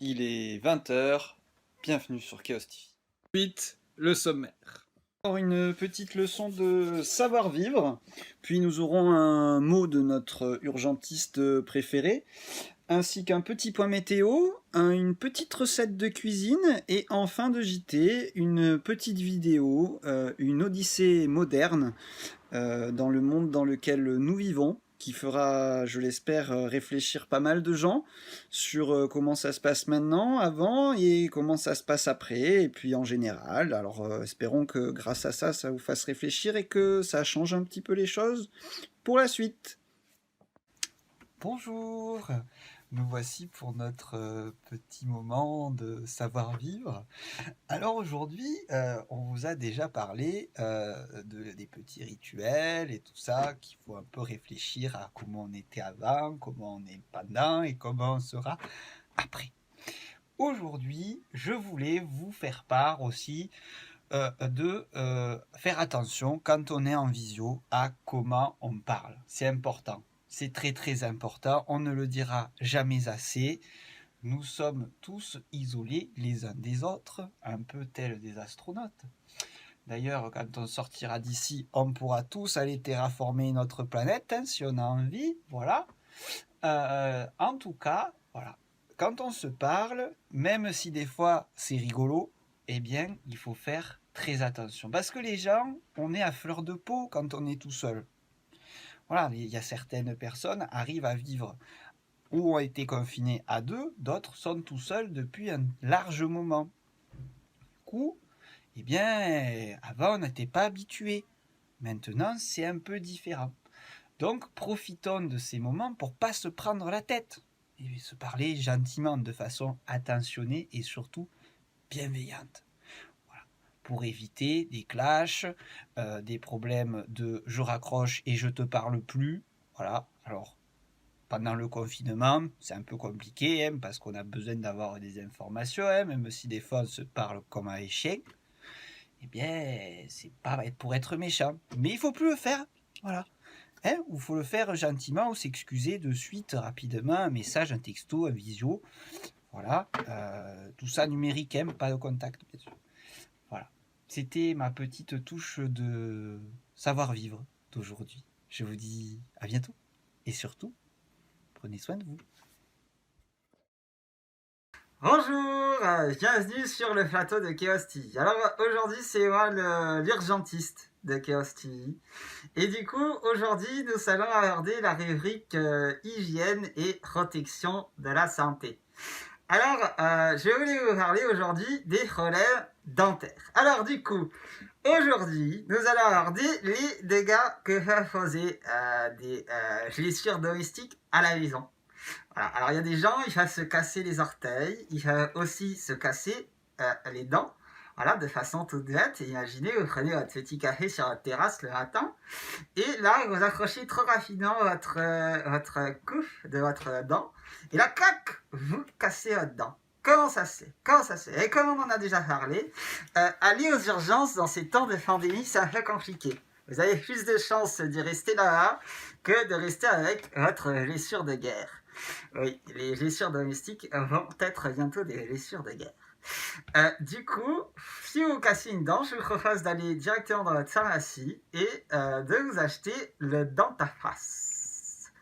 Il est 20 h, bienvenue sur Chaos TV. Ensuite, le sommaire. Alors, une petite leçon de savoir-vivre, puis nous aurons un mot de notre urgentiste préféré, ainsi qu'un petit point météo, une petite recette de cuisine, et en fin de JT, une petite vidéo, une odyssée moderne dans le monde dans lequel nous vivons, qui fera, je l'espère, réfléchir pas mal de gens sur comment ça se passe maintenant, avant, et comment ça se passe après, et puis en général. Alors espérons que grâce à ça, ça vous fasse réfléchir et que ça change un petit peu les choses pour la suite. Bonjour, nous voici pour notre petit moment de savoir-vivre. Alors aujourd'hui, on vous a déjà parlé des petits rituels et tout ça, qu'il faut un peu réfléchir à comment on était avant, comment on est pendant et comment on sera après. Aujourd'hui, je voulais vous faire part aussi de faire attention quand on est en visio à comment on parle. C'est important, c'est très très important, on ne le dira jamais assez. Nous sommes tous isolés les uns des autres, un peu tels des astronautes. D'ailleurs, quand on sortira d'ici, on pourra tous aller terraformer notre planète, hein, si on a envie, voilà. En tout cas, voilà. Quand on se parle, même si des fois c'est rigolo, eh bien, il faut faire très attention. Parce que les gens, on est à fleur de peau quand on est tout seul. Voilà, il y a certaines personnes arrivent à vivre ou ont été confinés à deux, d'autres sont tout seuls depuis un large moment. Du coup, eh bien, avant on n'était pas habitué. Maintenant, c'est un peu différent. Donc, profitons de ces moments pour pas se prendre la tête et se parler gentiment, de façon attentionnée et surtout bienveillante. Voilà. Pour éviter des clashs, des problèmes de je raccroche et je te parle plus. Voilà. Alors, pendant le confinement, c'est un peu compliqué, hein, parce qu'on a besoin d'avoir des informations, hein, même si des fois on se parle comme un chien. Eh bien, c'est pas pour être méchant. Mais il faut plus le faire. Voilà. Hein, ou il faut le faire gentiment, ou s'excuser de suite, rapidement, un message, un texto, un visio. Voilà. Tout ça numérique, hein, pas de contact, bien sûr. Voilà. C'était ma petite touche de savoir-vivre d'aujourd'hui. Je vous dis à bientôt. Et surtout, prenez soin de vous. Bonjour, bienvenue sur le plateau de Chaos TV. Alors aujourd'hui c'est moi l'urgentiste de Chaos TV. Et du coup aujourd'hui nous allons aborder la rubrique hygiène et protection de la santé. Alors je voulais vous parler aujourd'hui des problèmes dentaires. Alors du coup aujourd'hui nous allons aborder les dégâts que peuvent causer des blessures domestiques à la maison. Voilà. Alors il y a des gens, ils peuvent se casser les orteils, ils peuvent aussi se casser les dents, voilà, de façon toute bête. Et imaginez, vous prenez votre petit café sur votre terrasse le matin, et là vous accrochez trop rapidement votre couche de votre dent, et là, clac, vous cassez votre dent. Comment ça se fait? Comment ça se fait? Et comme on en a déjà parlé, aller aux urgences dans ces temps de pandémie, c'est un peu compliqué. Vous avez plus de chances d'y rester là-bas que de rester avec votre blessure de guerre. Oui, les blessures domestiques vont être bientôt des blessures de guerre. Du coup, si vous cassez une dent, je vous propose d'aller directement dans votre pharmacie et de vous acheter le Dentaface.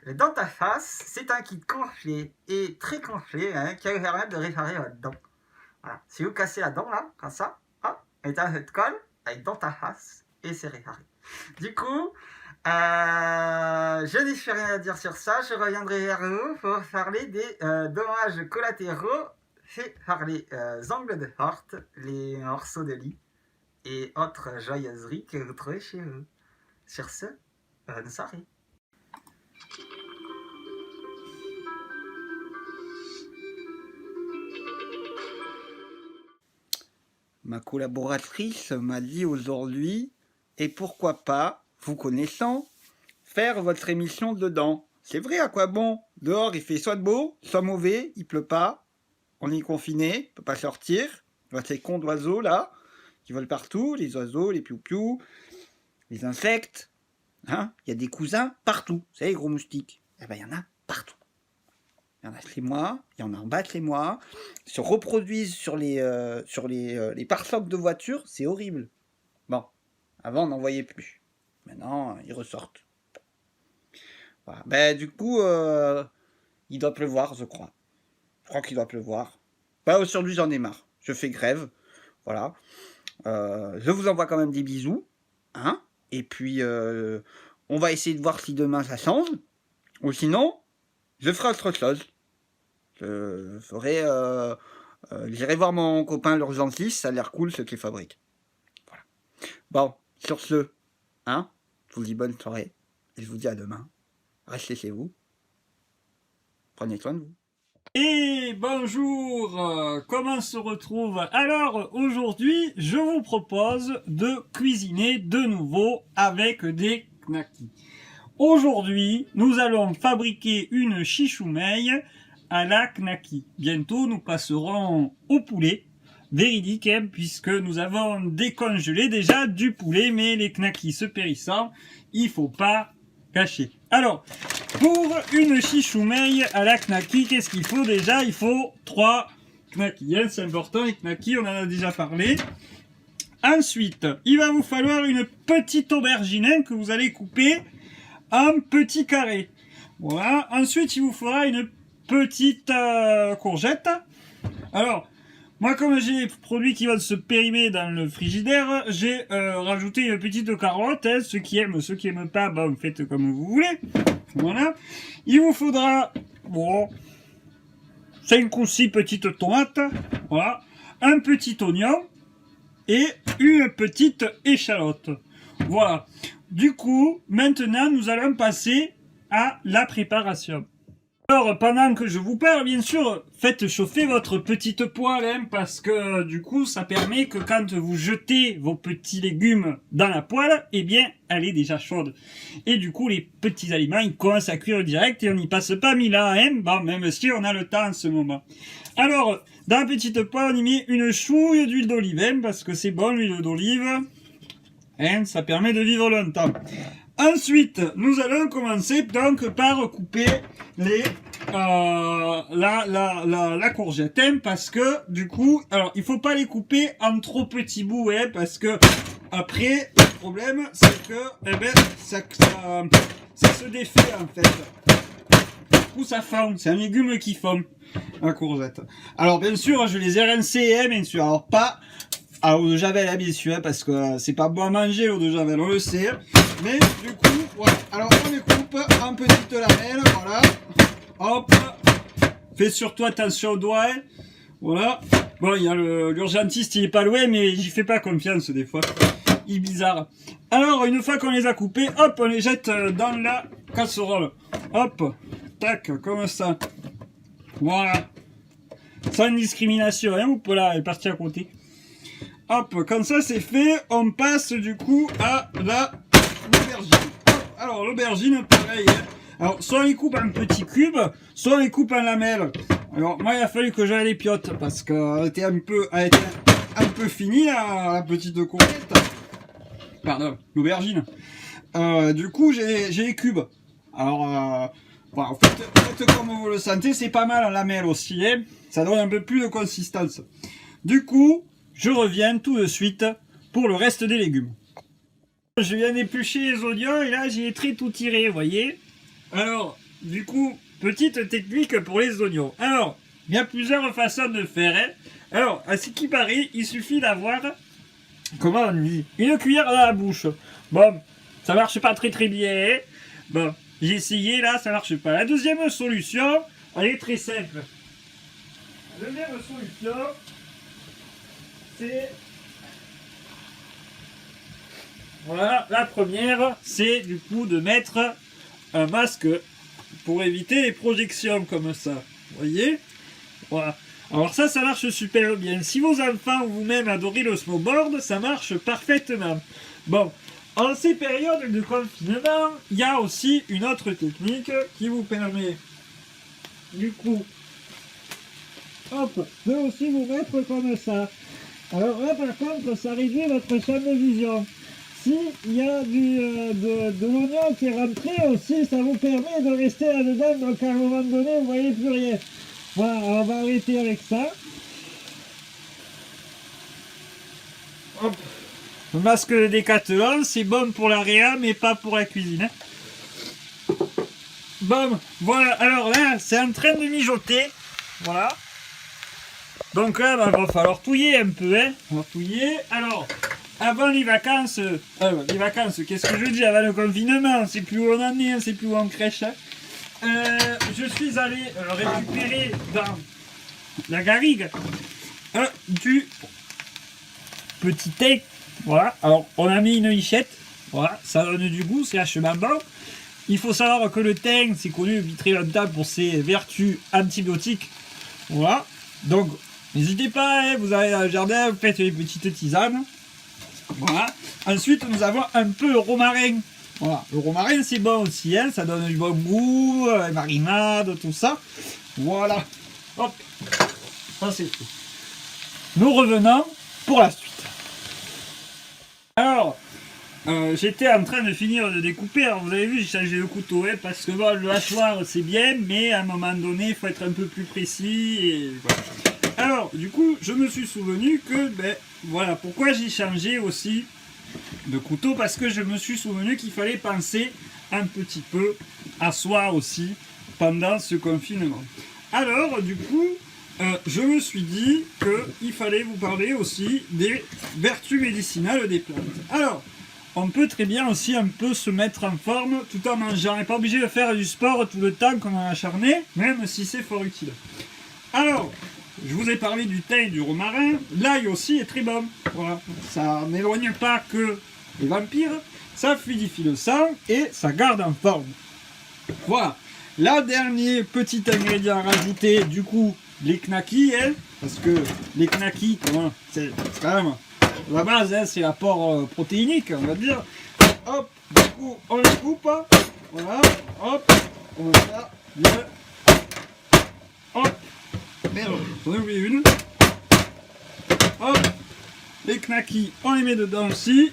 Le Dentaface, c'est un kit complet et très complet, hein, qui va vous permettre de réparer votre dent. Voilà. Si vous cassez la dent là, comme ça, hop, mettez un peu de colle avec Dentaface et c'est réparé. Du coup, je n'ai plus rien à dire sur ça. Je reviendrai vers vous pour parler des dommages collatéraux faits par les angles de porte, les morceaux de lit et autres joyeuseries que vous trouvez chez vous. Sur ce, bonne soirée. Ma collaboratrice m'a dit aujourd'hui, et pourquoi pas, vous connaissant, faire votre émission dedans. C'est vrai, à quoi bon? Dehors, il fait soit beau, soit mauvais, il pleut pas, on est confiné, on peut pas sortir. Ces cons d'oiseaux là, qui volent partout, les oiseaux, les piou-piou, les insectes. Hein, il y a des cousins partout. Vous savez, les gros moustiques. Eh ben, il y en a partout. il y en a chez moi, il y en a en bas de chez moi, se reproduisent sur les pare-chocs de voitures, c'est horrible. Bon, avant on n'en voyait plus. Maintenant, ils ressortent. Voilà. Ben, du coup, il doit pleuvoir, je crois. Je crois qu'il doit pleuvoir. Bah, aujourd'hui, j'en ai marre. Je fais grève. Voilà. Je vous envoie quand même des bisous. Hein. Et puis, on va essayer de voir si demain ça change. Ou sinon, je ferai autre chose. Je ferai... j'irai voir mon copain l'urgentiste. Ça a l'air cool ce qu'il fabrique. Voilà. Bon, sur ce, hein, je vous dis bonne soirée. Et je vous dis à demain. Restez chez vous. Prenez soin de vous. Et bonjour, comment on se retrouve? Alors aujourd'hui, je vous propose de cuisiner de nouveau avec des knackis. Aujourd'hui, nous allons fabriquer une chichoumeille à la knacki. Bientôt, nous passerons au poulet, véridique, hein, puisque nous avons décongelé déjà du poulet, mais les knackis se périssant, il faut pas cacher. Alors, pour une chichoumeille à la knacki, qu'est-ce qu'il faut déjà? Il faut 3 knackis, hein, c'est important, les knackis, on en a déjà parlé. Ensuite, il va vous falloir une petite aubergine hein, que vous allez couper en petits carrés. Voilà, ensuite il vous faudra une petite courgette. Alors, moi comme j'ai des produits qui vont se périmer dans le frigidaire, j'ai rajouté une petite carotte. Hein, ceux qui aiment pas, bon, faites comme vous voulez. Voilà. Il vous faudra, bon, 5 ou 6 petites tomates. Voilà. Un petit oignon. Et une petite échalote. Voilà. Du coup, maintenant, nous allons passer à la préparation. Alors, pendant que je vous parle, bien sûr, faites chauffer votre petite poêle, hein, parce que du coup, ça permet que quand vous jetez vos petits légumes dans la poêle, eh bien, elle est déjà chaude. Et du coup, les petits aliments, ils commencent à cuire direct et on n'y passe pas 1000 ans, hein, bon, même si on a le temps en ce moment. Alors, dans la petite poêle, on y met une chouille d'huile d'olive, hein, parce que c'est bon, l'huile d'olive, hein, ça permet de vivre longtemps. Ensuite, nous allons commencer donc par couper la courgette, hein, parce que du coup, alors il faut pas les couper en trop petits bouts, hein, parce que après le problème c'est que eh ben ça se défait en fait. Du coup ça fond, c'est un légume qui fond, la courgette. Alors bien sûr, je les ai rincés, hein, bien sûr, alors pas à l'eau de javel, hein, bien sûr, parce que c'est pas bon à manger l'eau de javel, on le sait. Mais du coup, voilà. Alors on les coupe en petites lamelles, voilà. Hop. Fais surtout attention aux doigts. Hein. Voilà. Bon, il y a l'urgentiste, il est pas loin, mais j'y fais pas confiance des fois. Il est bizarre. Alors, une fois qu'on les a coupés, hop, on les jette dans la casserole. Hop. Tac, comme ça. Voilà. Sans discrimination, hein, ou là, elle est partie à côté. Hop, quand ça c'est fait, on passe du coup à l'aubergine. Alors l'aubergine, pareil. Hein. Alors soit on les coupe en petits cubes, soit on les coupe en lamelles. Alors moi il a fallu que j'aille les piottes parce qu'elle était un peu finie la petite courgette. Pardon, l'aubergine. Du coup j'ai les cubes. Alors voilà, faites comme vous le sentez, c'est pas mal en lamelles aussi. Hein. Ça donne un peu plus de consistance. Du coup, je reviens tout de suite pour le reste des légumes. Je viens d'éplucher les oignons et là j'ai très tout tiré, vous voyez. Alors, du coup, petite technique pour les oignons. Alors, il y a plusieurs façons de faire. Hein. Alors, à ce qui paraît, il suffit d'avoir, comment on dit, une cuillère dans la bouche. Bon, ça marche pas très bien. Hein. Bon, j'ai essayé là, ça marche pas. La deuxième solution, elle est très simple. La deuxième solution, c'est... Voilà, la première, c'est du coup de mettre un masque pour éviter les projections comme ça. Vous voyez? Voilà. Alors ça marche super bien. Si vos enfants ou vous-même adorez le snowboard, ça marche parfaitement. Bon, en ces périodes de confinement, il y a aussi une autre technique qui vous permet, du coup, hop, de aussi vous mettre comme ça. Alors là, par contre, ça réduit votre champ de vision. s'il y a de l'oignon qui est rentré aussi, ça vous permet de rester là-dedans, donc à un moment donné, vous voyez plus rien. Voilà, on va arrêter avec ça. Hop. Le masque de Décathlon, c'est bon pour la réa, mais pas pour la cuisine. Hein. Bon, voilà, alors là, c'est en train de mijoter. Voilà. Donc là, bah, il va falloir touiller un peu, hein. On va touiller. Alors, avant les vacances, qu'est-ce que je dis? Avant le confinement, c'est plus où on en est, c'est plus où on crèche. Hein. Je suis allé récupérer dans la garrigue du petit thé. Voilà, alors on a mis une lichette. Voilà, ça donne du goût, c'est vachement bon. Il faut savoir que le thym, c'est connu depuis très longtemps pour ses vertus antibiotiques. Voilà, donc n'hésitez pas, hein, vous avez un jardin, vous faites les petites tisanes. Voilà, ensuite nous avons un peu le romarin. Voilà, le romarin c'est bon aussi, hein, ça donne du bon goût, marinade, tout ça. Voilà, hop, ça c'est tout. Nous revenons pour la suite. Alors, j'étais en train de finir de découper. Alors vous avez vu, j'ai changé le couteau, hein, parce que bon, le hachoir c'est bien, mais à un moment donné, il faut être un peu plus précis. Et voilà. Alors, du coup, je me suis souvenu que, ben, voilà, pourquoi j'ai changé aussi de couteau, parce que je me suis souvenu qu'il fallait penser un petit peu à soi aussi pendant ce confinement. Alors, du coup, je me suis dit qu'il fallait vous parler aussi des vertus médicinales des plantes. Alors, on peut très bien aussi un peu se mettre en forme tout en mangeant. On n'est pas obligé de faire du sport tout le temps qu'on a acharné, même si c'est fort utile. Alors, je vous ai parlé du thym et du romarin. L'ail aussi est très bon. Voilà. Ça n'éloigne pas que les vampires, ça fluidifie le sang et ça garde en forme. Voilà. La dernier petit ingrédient à rajouter, du coup, les knackis, hein, parce que les knackis, c'est quand même la base, hein, c'est l'apport protéinique, on va dire. Hop, du coup, on les coupe. Voilà, hop, on va faire hop, merde, j'en ai oublié une. Hop, les knackis, on les met dedans aussi.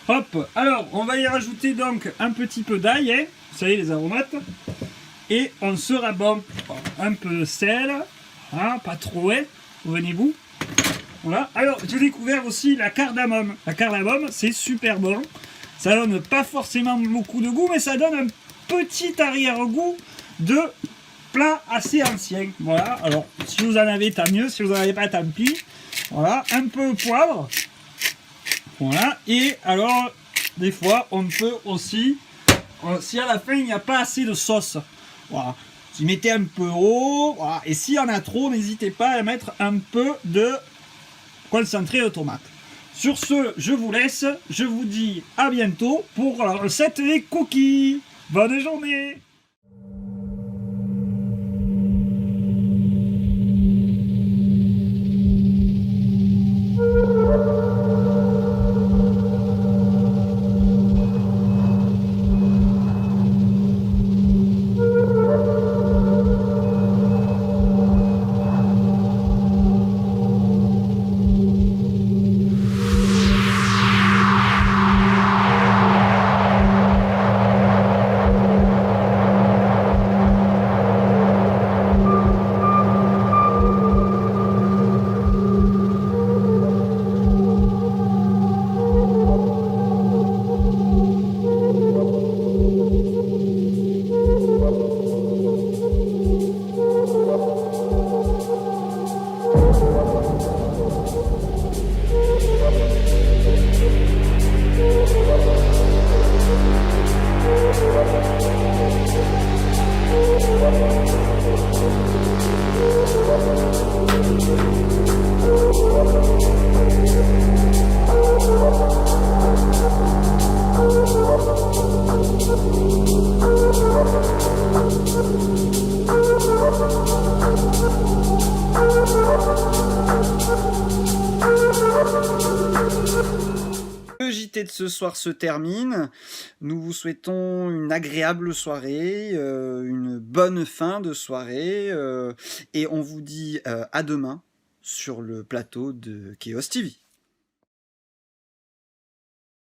Hop, alors on va y rajouter donc un petit peu d'ail, hein, vous savez les aromates. Et on sera bon, un peu de sel, hein, pas trop, hein, venez-vous. Voilà, alors j'ai découvert aussi la cardamome. La cardamome, c'est super bon. Ça donne pas forcément beaucoup de goût, mais ça donne un petit arrière-goût de plat assez ancien. Voilà, alors si vous en avez, tant mieux. Si vous n'en avez pas, tant pis. Voilà, un peu de poivre. Voilà, et alors, des fois, on peut aussi, si à la fin il n'y a pas assez de sauce, voilà, vous mettez un peu haut, voilà, et s'il y en a trop, n'hésitez pas à mettre un peu de concentré de tomate. Sur ce, je vous laisse, je vous dis à bientôt pour la recette des cookies. Bonne journée! Le JT de ce soir se termine. Nous vous souhaitons une agréable soirée, une bonne fin de soirée, et on vous dit à demain sur le plateau de Chaos TV.